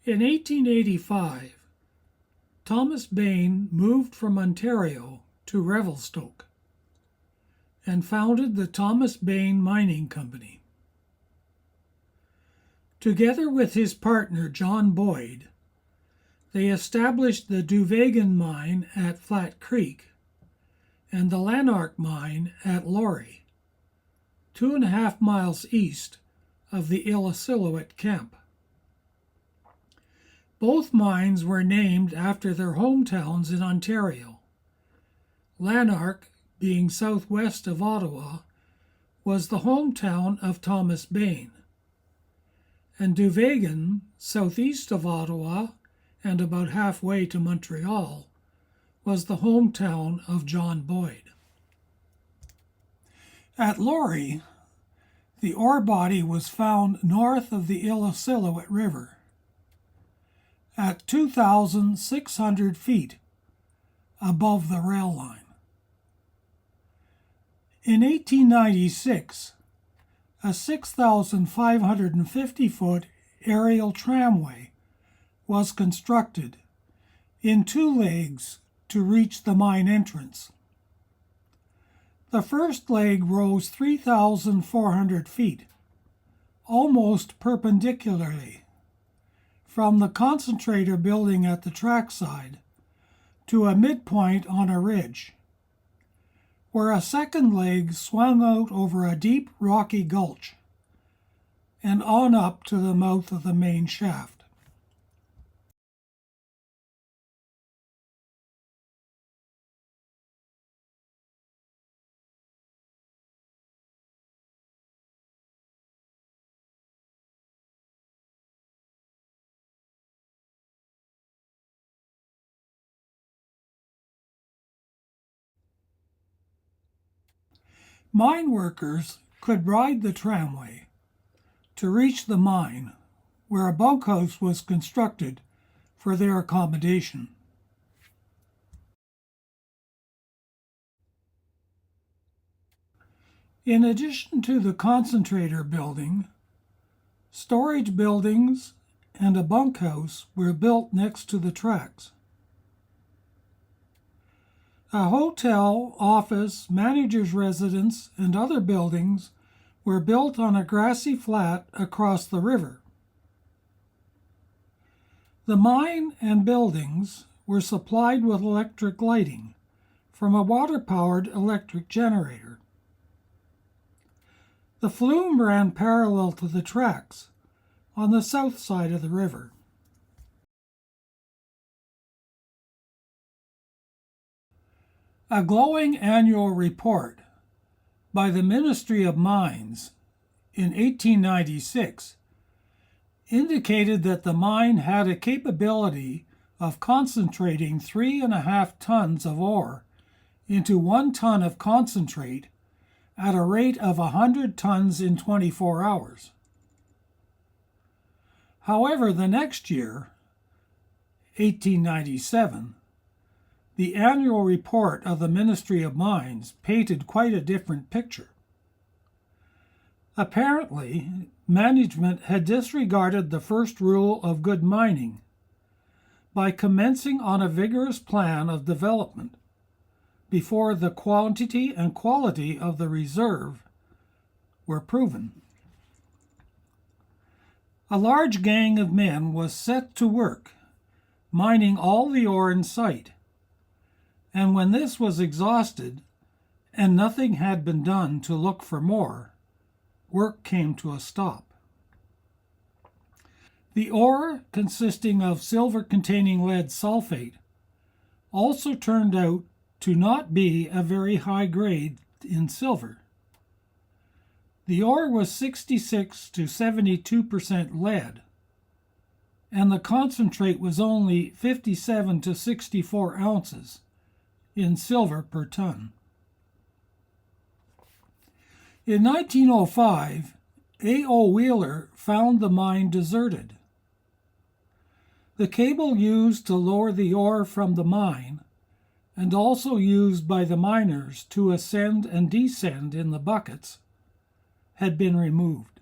In 1885, Thomas Bain moved from Ontario to Revelstoke and founded the Thomas Bain Mining Company. Together with his partner John Boyd, they established the Duvegan Mine at Flat Creek and the Lanark Mine at Laurie, 2.5 miles east of the Illecillewaet camp. Both mines were named after their hometowns in Ontario. Lanark, being southwest of Ottawa, was the hometown of Thomas Bain, and Duvegan, southeast of Ottawa and about halfway to Montreal, was the hometown of John Boyd. At Laurie, the ore body was found north of the Illecillewaet River, at 2,600 feet above the rail line. In 1896, a 6,550-foot aerial tramway was constructed in 2 legs to reach the mine entrance. The first leg rose 3,400 feet, almost perpendicularly, from the concentrator building at the trackside to a midpoint on a ridge, where a second leg swung out over a deep rocky gulch and on up to the mouth of the main shaft. Mine workers could ride the tramway to reach the mine, where a bunkhouse was constructed for their accommodation. In addition to the concentrator building, storage buildings and a bunkhouse were built next to the tracks. A hotel, office, manager's residence, and other buildings were built on a grassy flat across the river. The mine and buildings were supplied with electric lighting from a water-powered electric generator. The flume ran parallel to the tracks on the south side of the river. A glowing annual report by the Ministry of Mines in 1896 indicated that the mine had a capability of concentrating 3.5 tons of ore into 1 ton of concentrate at a rate of 100 tons in 24 hours. However, the next year, 1897, the annual report of the Ministry of Mines painted quite a different picture. Apparently, management had disregarded the first rule of good mining by commencing on a vigorous plan of development before the quantity and quality of the reserve were proven. A large gang of men was set to work, mining all the ore in sight, and when this was exhausted and nothing had been done to look for more, work came to a stop. The ore, consisting of silver-containing lead sulfate, also turned out to not be a very high grade in silver. The ore was 66 to 72% lead, and the concentrate was only 57 to 64 ounces in silver per ton. In 1905, A.O. Wheeler found the mine deserted. The cable used to lower the ore from the mine, and also used by the miners to ascend and descend in the buckets, had been removed.